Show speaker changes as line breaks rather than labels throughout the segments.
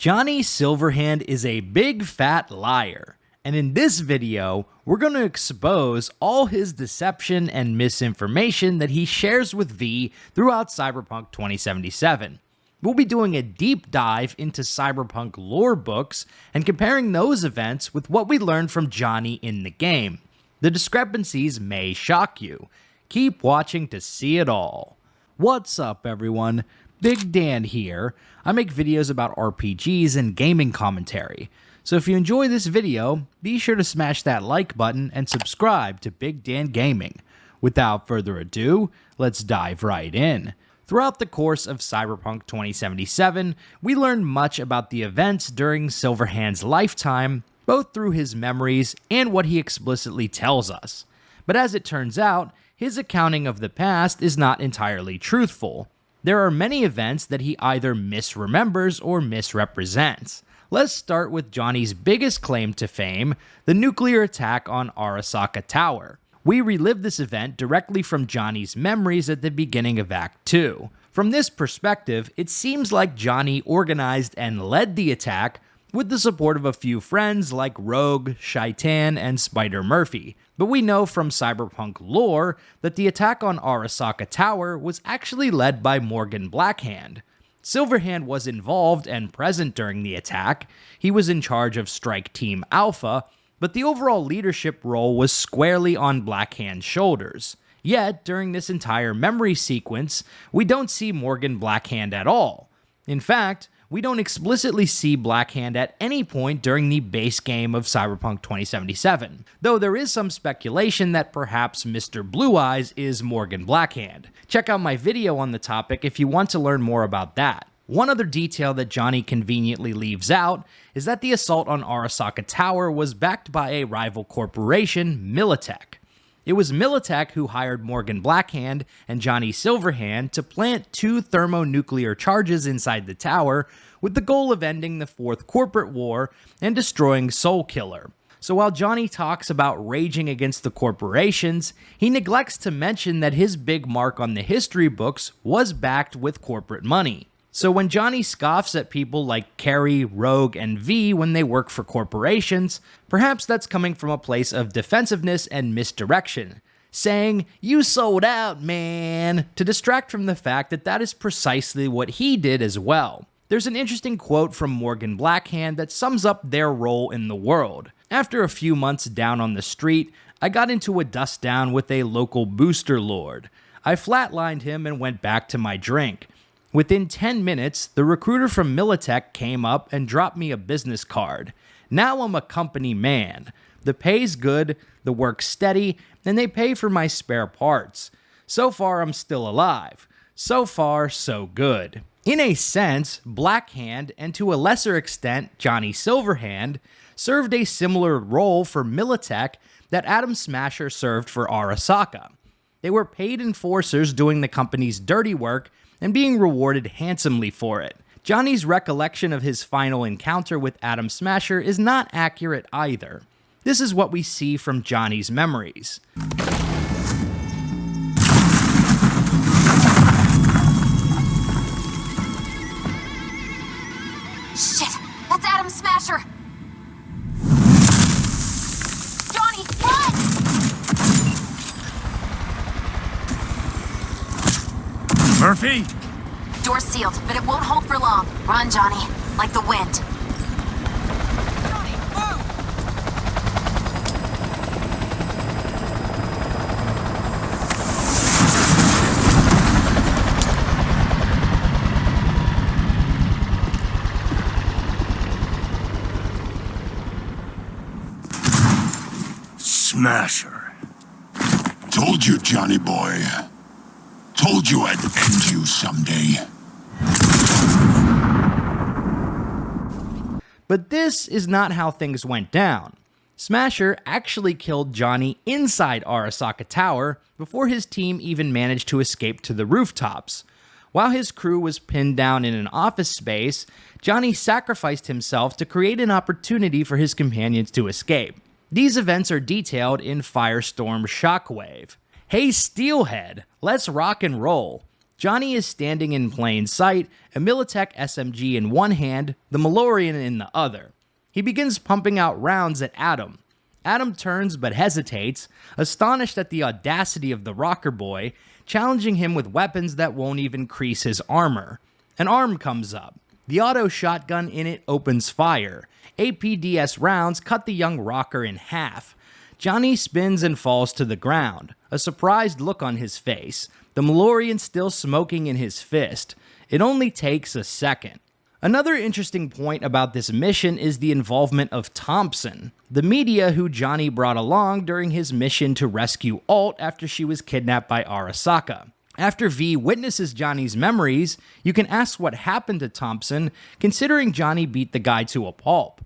Johnny Silverhand is a big fat liar, and in this video, we're going to expose all his deception and misinformation that he shares with V throughout Cyberpunk 2077. We'll be doing a deep dive into Cyberpunk lore books and comparing those events with what we learned from Johnny in the game. The discrepancies may shock you. Keep watching to see it all. What's up, everyone? Big Dan here. I make videos about RPGs and gaming commentary. So if you enjoy this video, be sure to smash that like button and subscribe to Big Dan Gaming. Without further ado, let's dive right in. Throughout the course of Cyberpunk 2077, we learn much about the events during Silverhand's lifetime, both through his memories and what he explicitly tells us. But as it turns out, his accounting of the past is not entirely truthful. There are many events that he either misremembers or misrepresents. Let's start with Johnny's biggest claim to fame, the nuclear attack on Arasaka Tower. We relive this event directly from Johnny's memories at the beginning of Act 2. From this perspective, it seems like Johnny organized and led the attack with the support of a few friends like Rogue, Shaitan, and Spider Murphy. But we know from Cyberpunk lore that the attack on Arasaka Tower was actually led by Morgan Blackhand. Silverhand was involved and present during the attack. He was in charge of Strike Team Alpha, but the overall leadership role was squarely on Blackhand's shoulders. Yet, during this entire memory sequence, we don't see Morgan Blackhand at all. In fact, we don't explicitly see Blackhand at any point during the base game of Cyberpunk 2077, though there is some speculation that perhaps Mr. Blue Eyes is Morgan Blackhand. Check out my video on the topic if you want to learn more about that. One other detail that Johnny conveniently leaves out is that the assault on Arasaka Tower was backed by a rival corporation, Militech. It was Militech who hired Morgan Blackhand and Johnny Silverhand to plant 2 thermonuclear charges inside the tower with the goal of ending the Fourth Corporate War and destroying Soul Killer. So while Johnny talks about raging against the corporations, he neglects to mention that his big mark on the history books was backed with corporate money. So when Johnny scoffs at people like Carrie, Rogue, and V when they work for corporations, perhaps that's coming from a place of defensiveness and misdirection, saying, "You sold out, man," to distract from the fact that that is precisely what he did as well. There's an interesting quote from Morgan Blackhand that sums up their role in the world. "After a few months down on the street, I got into a dust down with a local booster lord. I flatlined him and went back to my drink. Within 10 minutes, the recruiter from Militech came up and dropped me a business card. Now I'm a company man. The pay's good, the work's steady, and they pay for my spare parts. So far, I'm still alive. So far, so good." In a sense, Blackhand, and to a lesser extent, Johnny Silverhand, served a similar role for Militech that Adam Smasher served for Arasaka. They were paid enforcers doing the company's dirty work and being rewarded handsomely for it. Johnny's recollection of his final encounter with Adam Smasher is not accurate either. This is what we see from Johnny's memories.
Shit! That's Adam Smasher! Johnny, run!
Murphy?
Door's sealed, but it won't hold for long. Run, Johnny. Like the wind. Johnny, move!
Smasher.
Told you, Johnny boy. Told you I'd end you someday.
But this is not how things went down. Smasher actually killed Johnny inside Arasaka Tower before his team even managed to escape to the rooftops. While his crew was pinned down in an office space, Johnny sacrificed himself to create an opportunity for his companions to escape. These events are detailed in Firestorm Shockwave. Hey Steelhead, let's rock and roll. Johnny is standing in plain sight, a Militech SMG in one hand, the Malorian in the other. He begins pumping out rounds at Adam. Adam turns but hesitates, astonished at the audacity of the rocker boy, challenging him with weapons that won't even crease his armor. An arm comes up. The auto shotgun in it opens fire. APDS rounds cut the young rocker in half. Johnny spins and falls to the ground, a surprised look on his face, the Malorian still smoking in his fist. It only takes a second. Another interesting point about this mission is the involvement of Thompson, the media who Johnny brought along during his mission to rescue Alt after she was kidnapped by Arasaka. After V witnesses Johnny's memories, you can ask what happened to Thompson, considering Johnny beat the guy to a pulp.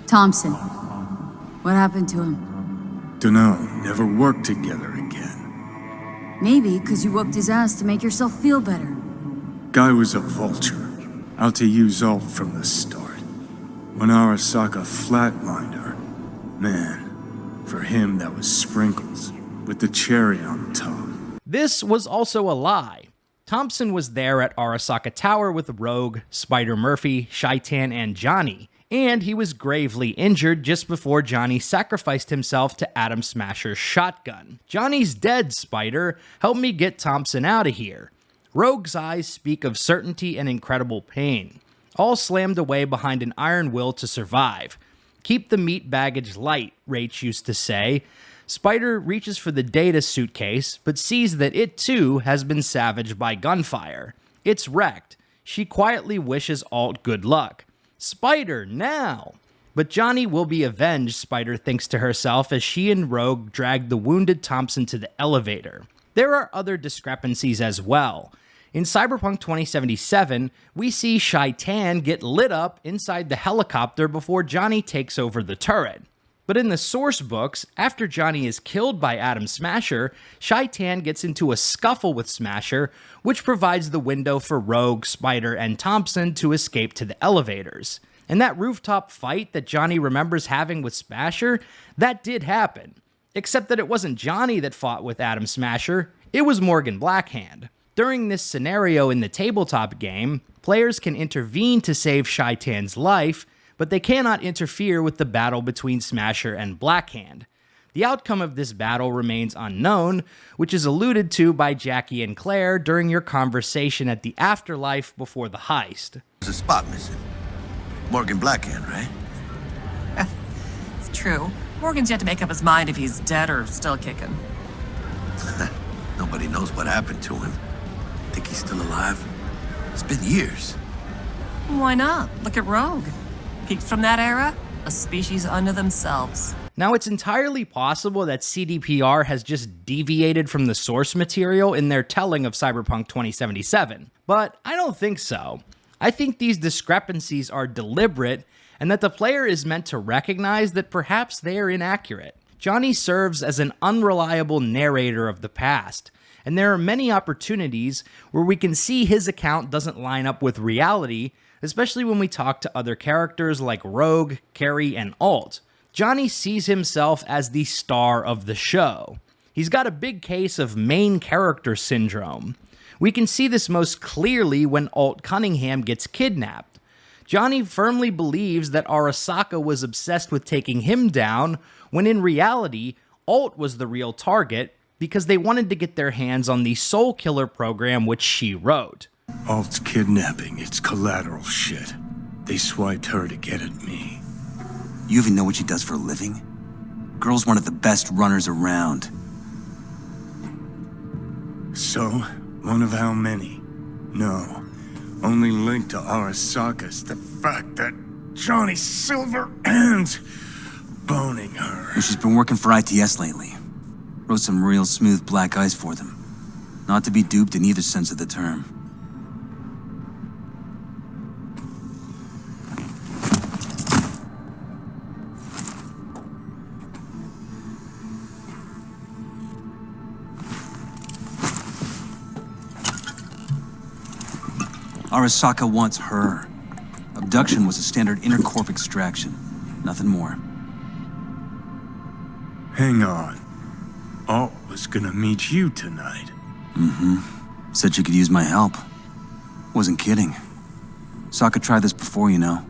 Thompson. What happened to him?
Dunno, never worked together again.
Maybe because you whooped his ass to make yourself feel better.
Guy was a vulture, out to use Alt from the start. When Arasaka flatlined her, man, for him that was sprinkles, with the cherry on top.
This was also a lie. Thompson was there at Arasaka Tower with Rogue, Spider-Murphy, Shaitan, and Johnny, and he was gravely injured just before Johnny sacrificed himself to Atom Smasher's shotgun. "Johnny's dead, Spider. Help me get Thompson out of here." Rogue's eyes speak of certainty and incredible pain, all slammed away behind an iron will to survive. "Keep the meat baggage light," Rach used to say. Spider reaches for the data suitcase, but sees that it too has been savaged by gunfire. It's wrecked. She quietly wishes Alt good luck. "Spider, now!" But Johnny will be avenged, Spider thinks to herself as she and Rogue drag the wounded Thompson to the elevator. There are other discrepancies as well. In Cyberpunk 2077, we see Shaitan get lit up inside the helicopter before Johnny takes over the turret. But in the source books, after Johnny is killed by Atom Smasher, Shaitan gets into a scuffle with Smasher, which provides the window for Rogue, Spider, and Thompson to escape to the elevators. And that rooftop fight that Johnny remembers having with Smasher, that did happen. Except that it wasn't Johnny that fought with Atom Smasher, it was Morgan Blackhand. During this scenario in the tabletop game, players can intervene to save Shaitan's life, but they cannot interfere with the battle between Smasher and Blackhand. The outcome of this battle remains unknown, which is alluded to by Jackie and Claire during your conversation at the afterlife before the heist.
There's a spot missing. Morgan Blackhand, right?
It's true. Morgan's yet to make up his mind if he's dead or still kicking.
Nobody knows what happened to him. Think he's still alive? It's been years.
Why not? Look at Rogue. Peaked from that era, a species unto themselves.
Now, it's entirely possible that CDPR has just deviated from the source material in their telling of Cyberpunk 2077, but I don't think so. I think these discrepancies are deliberate and that the player is meant to recognize that perhaps they are inaccurate. Johnny serves as an unreliable narrator of the past, and there are many opportunities where we can see his account doesn't line up with reality, especially when we talk to other characters like Rogue, Carrie, and Alt. Johnny sees himself as the star of the show. He's got a big case of main character syndrome. We can see this most clearly when Alt Cunningham gets kidnapped. Johnny firmly believes that Arasaka was obsessed with taking him down, when in reality, Alt was the real target because they wanted to get their hands on the Soul Killer program which she wrote.
Alt's kidnapping, it's collateral shit. They swiped her to get at me.
You even know what she does for a living? Girl's one of the best runners around.
So, one of how many? No. Only linked to Arasaka's the fact that Johnny Silverhand's boning her.
And she's been working for ITS lately. Wrote some real smooth black eyes for them. Not to be duped in either sense of the term. Arasaka wants her. Abduction was a standard intercorp extraction. Nothing more.
Hang on. Alt was gonna meet you tonight.
Mm-hmm. Said she could use my help. Wasn't kidding. Sokka tried this before, you know.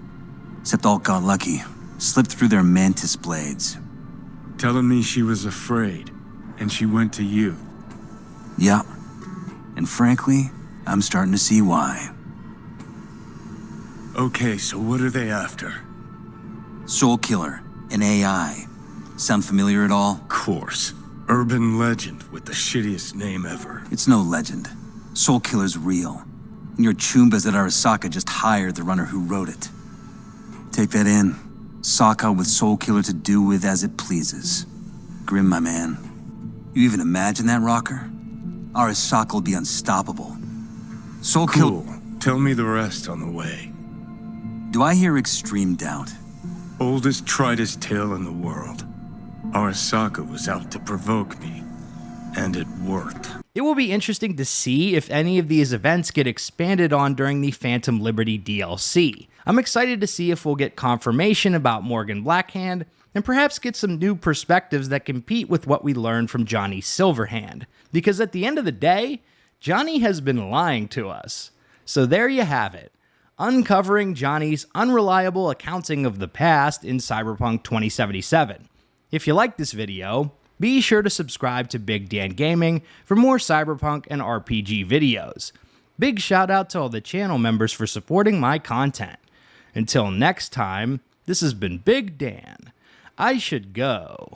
Except all got lucky. Slipped through their mantis blades.
Telling me she was afraid, and she went to you.
Yeah. And frankly, I'm starting to see why.
Okay, so what are they after?
Soul Killer, an AI. Sound familiar at all?
Of course. Urban legend with the shittiest name ever.
It's no legend. Soul Killer's real. And your Chumbas at Arasaka just hired the runner who wrote it. Take that in. Sokka with Soul Killer to do with as it pleases. Grim, my man. You even imagine that, Rocker? Arasaka will be unstoppable. Soul Killer...
Cool. Tell me the rest on the way.
Do I hear extreme doubt?
Oldest, tritest tale in the world. Arasaka was out to provoke me. And it worked.
It will be interesting to see if any of these events get expanded on during the Phantom Liberty DLC. I'm excited to see if we'll get confirmation about Morgan Blackhand, and perhaps get some new perspectives that compete with what we learned from Johnny Silverhand. Because at the end of the day, Johnny has been lying to us. So there you have it. Uncovering Johnny's unreliable accounting of the past in Cyberpunk 2077. If you like this video, be sure to subscribe to Big Dan Gaming for more Cyberpunk and RPG videos. Big shout out to all the channel members for supporting my content. Until next time, this has been Big Dan. I should go.